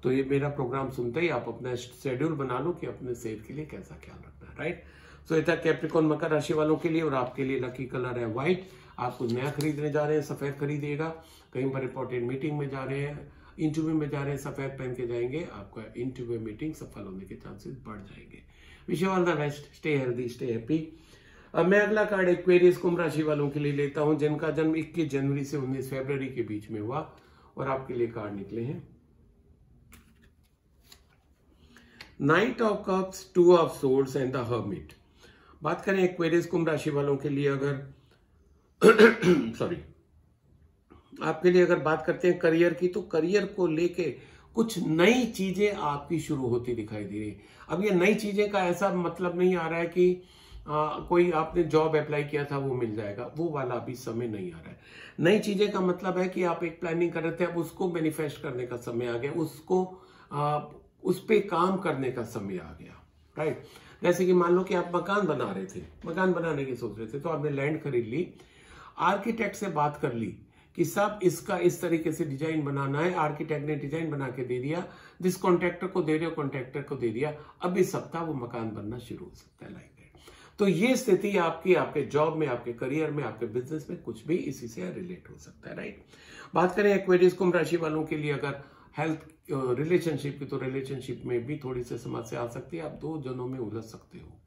तो ये मेरा प्रोग्राम सुनते ही आप अपना शेड्यूल बना लो कि अपने सेहत के लिए कैसा ख्याल रखना है, राइट। सो इतना कैप्रिकॉर्न मकर राशि वालों के लिए। और आपके लिए लकी कलर है व्हाइट। आप कुछ नया खरीदने जा रहे हैं, सफेद खरीदिएगा। कहीं पर इंपॉर्टेंट मीटिंग में जा रहे हैं, इंटरव्यू में जा रहे हैं, सफेद पहन के जाएंगे, आपका इंटरव्यू मीटिंग सफल होने के चांसेस बढ़ जाएंगे। Wish you all the best, stay healthy, stay happy. अब मैं अगला कार्ड एक्वेरियस कुंभ राशि वालों के लिए लेता हूं, जिनका जन्म 21 जनवरी से 19 फरवरी के बीच में हुआ। और आपके लिए कार्ड निकले हैं night of cups, 2 of swords and the hermit. बात करें एक्वेरियस कुंभ राशि वालों के लिए, अगर सॉरी आपके लिए अगर बात करते हैं करियर की, तो करियर को लेके कुछ नई चीजें आपकी शुरू होती दिखाई दे रही। अब ये नई चीजें का ऐसा मतलब नहीं आ रहा है कि कोई आपने जॉब अप्लाई किया था वो मिल जाएगा, वो वाला अभी समय नहीं आ रहा है। नई चीजें का मतलब है कि आप एक प्लानिंग कर रहे थे, अब उसको मैनिफेस्ट करने का समय आ गया, उसको उस पे काम करने का समय आ गया, राइट। जैसे कि मान लो कि आप मकान बना रहे थे, मकान बनाने की सोच रहे थे, तो आपने लैंड खरीद ली, आर्किटेक्ट से बात कर ली कि साहब इसका इस तरीके से डिजाइन बनाना है। आर्किटेक्ट ने डिजाइन बना के दे दिया, जिस कॉन्ट्रैक्टर को दे रहे हो कॉन्ट्रैक्टर को दे दिया। अब इस सप्ताह वो मकान बनना शुरू हो सकता है, लाइक दैट। तो ये स्थिति आपकी, आपके जॉब में, आपके करियर में, आपके बिजनेस में, कुछ भी इसी से रिलेट हो सकता है, राइट। बात करें एक्वेरियस कुंभ राशि वालों के लिए अगर हेल्थ रिलेशनशिप की, तो रिलेशनशिप में भी थोड़ी सी समस्या आ सकती है। आप 2 जनों में उलझ सकते हो,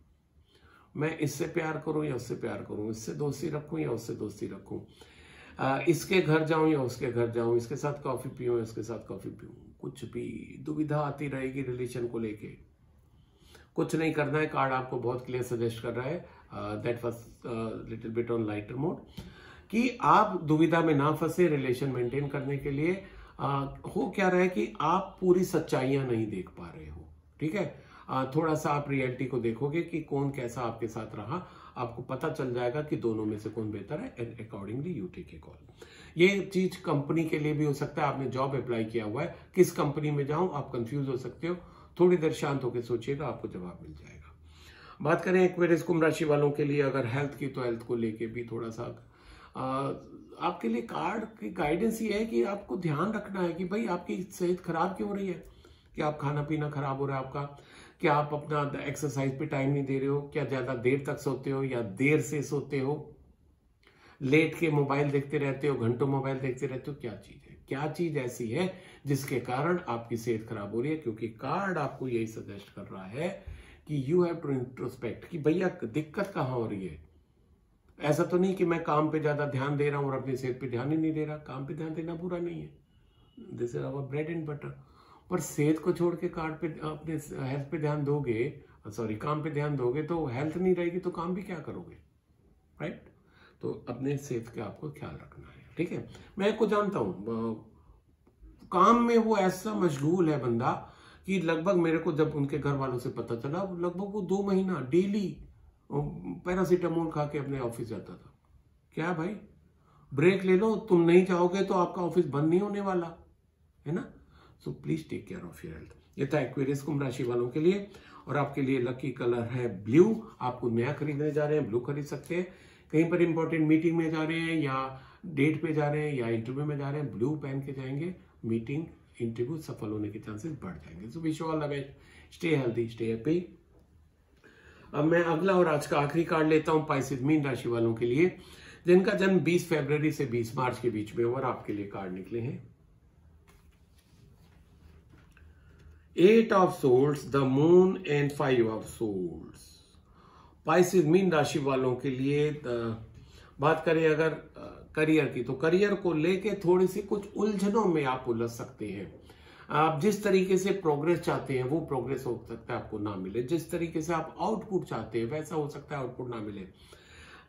मैं इससे प्यार करूं या उससे प्यार करूं, इससे दोस्ती रखूं या उससे दोस्ती रखूं, इसके घर जाऊं या उसके घर जाऊं, इसके साथ कॉफी पीऊं या उसके साथ कॉफी पीऊं, कुछ भी दुविधा आती रहेगी रिलेशन को लेके। कुछ नहीं करना है, कार्ड आपको बहुत क्लियर सजेस्ट कर रहा है। That was little bit on lighter mode कि आप दुविधा में ना फंसे रिलेशन मेंटेन करने के लिए। हो क्या रहा है कि आप पूरी सच्चाइयां नहीं देख पा रहे हो, ठीक है। थोड़ा सा आप रियलिटी को देखोगे कि कौन कैसा आपके साथ रहा, आपको पता चल जाएगा कि दोनों में से कौन बेहतर है, and accordingly you take a call. ये चीज कंपनी के लिए भी हो सकता है, आपने जॉब अप्लाई किया हुआ है, किस कंपनी में जाऊं, आप कंफ्यूज हो सकते हो, थोड़ी देर शांत होकर सोचिएगा, आपको जवाब मिल जाएगा। बात करें एक्वेरियस कुंभ राशि वालों के लिए अगर हेल्थ की, तो हेल्थ को लेके भी थोड़ा सा आपके लिए कार्ड की गाइडेंस ये है कि आपको ध्यान रखना है कि भाई आपकी सेहत खराब क्यों हो रही है, कि आप खाना पीना खराब हो रहा है आपका, क्या आप अपना एक्सरसाइज पे टाइम नहीं दे रहे हो, क्या ज्यादा देर तक सोते हो या देर से सोते हो, लेट के मोबाइल देखते रहते हो, घंटों मोबाइल देखते रहते हो, क्या चीज है, क्या चीज ऐसी है जिसके कारण आपकी सेहत खराब हो रही है। क्योंकि कार्ड आपको यही सजेस्ट कर रहा है कि यू हैव टू इंट्रोस्पेक्ट, कि भैया दिक्कत कहां हो रही है। ऐसा तो नहीं कि मैं काम पे ज्यादा ध्यान दे रहा हूं और अपनी सेहत पे ध्यान ही नहीं दे रहा, काम पे ध्यान देना बुरा नहीं है, this is our bread and butter. पर सेहत को छोड़ के कार्ड पे, अपने हेल्थ पे ध्यान दोगे, सॉरी काम पे ध्यान दोगे, तो हेल्थ नहीं रहेगी तो काम भी क्या करोगे, राइट। तो अपने सेहत का आपको ख्याल रखना है, ठीक है। मैं को जानता हूं काम में वो ऐसा मशगूल है बंदा कि लगभग मेरे को जब उनके घर वालों से पता चला, लगभग वो 2 महीना डेली पैरासीटामोल खा के अपने ऑफिस जाता था। क्या भाई, ब्रेक ले लो, तुम नहीं चाहोगे तो आपका ऑफिस बंद नहीं होने वाला है ना। So please take care of your health. ये था एक्वेरियस कुंभ राशि वालों के लिए। और आपके लिए लकी कलर है ब्लू, आपको नया खरीदने जा रहे हैं ब्लू खरीद सकते हैं, कहीं पर इंपॉर्टेंट मीटिंग में जा रहे हैं या डेट पे जा रहे हैं या इंटरव्यू में जा रहे हैं, ब्लू पहन के जाएंगे, मीटिंग इंटरव्यू सफल होने के चांसेस बढ़ जाएंगे। So wish you all the best, stay healthy, stay happy. अब मैं अगला और आज का आखिरी कार्ड लेता हूं पाइसेस मीन राशि वालों के लिए, जिनका जन्म 20 फरवरी से 20 मार्च के बीच में, और आपके लिए कार्ड निकले हैं 8 of swords, the moon and 5 of swords. Pisces मीन राशि वालों के लिए बात करें अगर करियर की, तो करियर को लेके थोड़ी सी कुछ उलझनों में आप उलझ सकते हैं। आप जिस तरीके से प्रोग्रेस चाहते हैं वो प्रोग्रेस हो सकता है आपको ना मिले, जिस तरीके से आप आउटपुट चाहते हैं वैसा हो सकता है आउटपुट ना मिले,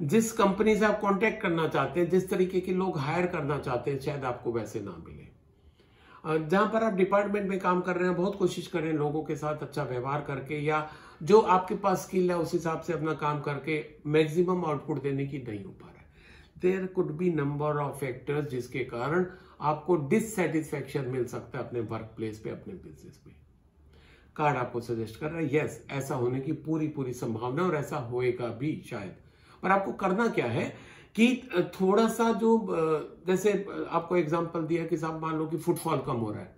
जिस कंपनी से आप कांटेक्ट करना चाहते हैं, जिस तरीके के लोग हायर करना चाहते हैं शायद आपको वैसे ना मिले। जहां पर आप डिपार्टमेंट में काम कर रहे हैं, बहुत कोशिश करें लोगों के साथ अच्छा व्यवहार करके, या जो आपके पास स्किल है उस हिसाब से अपना काम करके मैक्सिमम आउटपुट देने की नहीं हो पा रहा है। There could be number of factors जिसके कारण आपको डिससेटिस्फैक्शन मिल सकता है अपने वर्क प्लेस पे, अपने बिजनेस में। कार्ड आपको सजेस्ट कर रहा है यस, ऐसा होने की पूरी संभावना, और ऐसा होएगा भी शायद। पर आपको करना क्या है कि थोड़ा सा जो, जैसे आपको एग्जांपल दिया कि साहब मान लो कि फुटफॉल कम हो रहा है,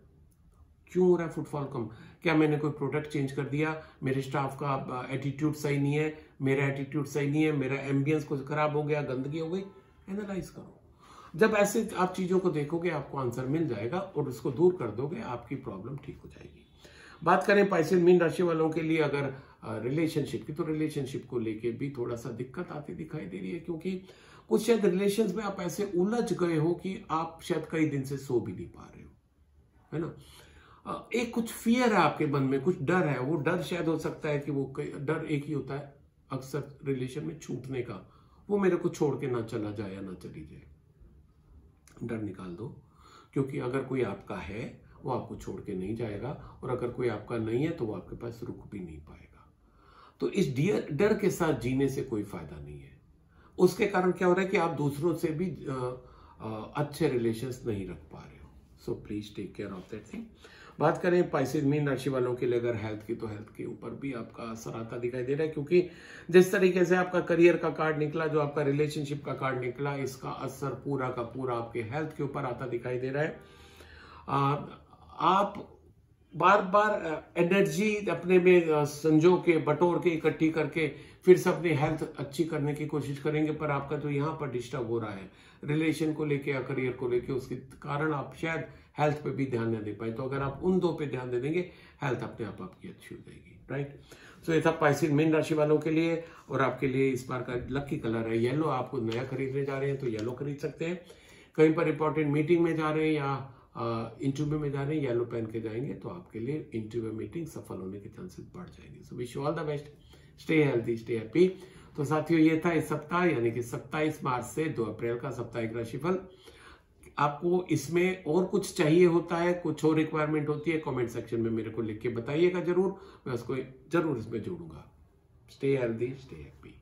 क्यों हो रहा है फुटफॉल कम, क्या मैंने कोई प्रोडक्ट चेंज कर दिया, मेरे स्टाफ का एटीट्यूड सही नहीं है, मेरा एटीट्यूड सही नहीं है, मेरा एम्बियंस कुछ खराब हो गया, गंदगी हो गई। एनालाइज करो, जब ऐसे आप चीजों को देखोगे आपको आंसर मिल जाएगा और उसको दूर कर दोगे, आपकी प्रॉब्लम ठीक हो जाएगी। बात करें पाइसेस मीन राशि वालों के लिए अगर रिलेशनशिप की, तो रिलेशनशिप को लेके भी थोड़ा सा दिक्कत आती दिखाई दे रही है, क्योंकि कुछ शायद रिलेशंस में आप ऐसे उलझ गए हो कि आप शायद कई दिन से सो भी नहीं पा रहे हो, है ना। एक कुछ फियर है आपके मन में, कुछ डर है, वो डर शायद हो सकता है कि वो डर एक ही होता है अक्सर रिलेशन में छूटने का, वो मेरे को छोड़ के ना चला जाए या ना चली जाए। डर निकाल दो, क्योंकि अगर कोई आपका है वो आपको छोड़ के नहीं जाएगा, और अगर कोई आपका नहीं है तो वो आपके पास रुक भी नहीं पाएगा। तो इस डर के साथ जीने से कोई फायदा नहीं है। उसके कारण क्या हो रहा है कि आप दूसरों से भी अच्छे रिलेशंस नहीं रख पा रहे हो। So please take care of that thing. बात करें पाइसेस मीन राशि वालों के लिए अगर हेल्थ की, तो हेल्थ के ऊपर भी आपका असर आता दिखाई दे रहा है, क्योंकि जिस तरीके से आपका करियर का कार्ड निकला, जो आपका रिलेशनशिप का कार्ड निकला, इसका असर पूरा का पूरा आपके हेल्थ के ऊपर आता दिखाई दे रहा है। आप बार बार एनर्जी अपने में संजो के, बटोर के, इकट्ठी करके फिर से अपनी हेल्थ अच्छी करने की कोशिश करेंगे, पर आपका जो यहाँ पर डिस्टर्ब हो रहा है रिलेशन को लेके या करियर को लेके, उसके कारण आप शायद हेल्थ पे भी ध्यान न दे पाए। तो अगर आप उन दो पे ध्यान दे देंगे, हेल्थ अपने आप आपकी अच्छी हो जाएगी, राइट। सो ये था पाइसेस मीन राशि वालों के लिए। और आपके लिए इस बार का लकी कलर है येलो, आपको नया खरीदने जा रहे हैं तो येलो खरीद सकते हैं, कहीं पर इंपॉर्टेंट मीटिंग में जा रहे हैं या इंटरव्यू में जा रहे हैं, येलो पहन के जाएंगे तो आपके लिए इंटरव्यू मीटिंग सफल होने के चांसेस बढ़ जाएंगे। So wish you all the best, stay healthy, stay happy. तो साथियों ये था इस सप्ताह यानी कि 27 मार्च से 2 अप्रैल का साप्ताहिक राशिफल। आपको इसमें और कुछ चाहिए होता है, कुछ और रिक्वायरमेंट होती है, कमेंट सेक्शन में मेरे को लिख के बताइएगा जरूर, मैं उसको जरूर इसमें जोड़ूंगा। Stay healthy, stay happy.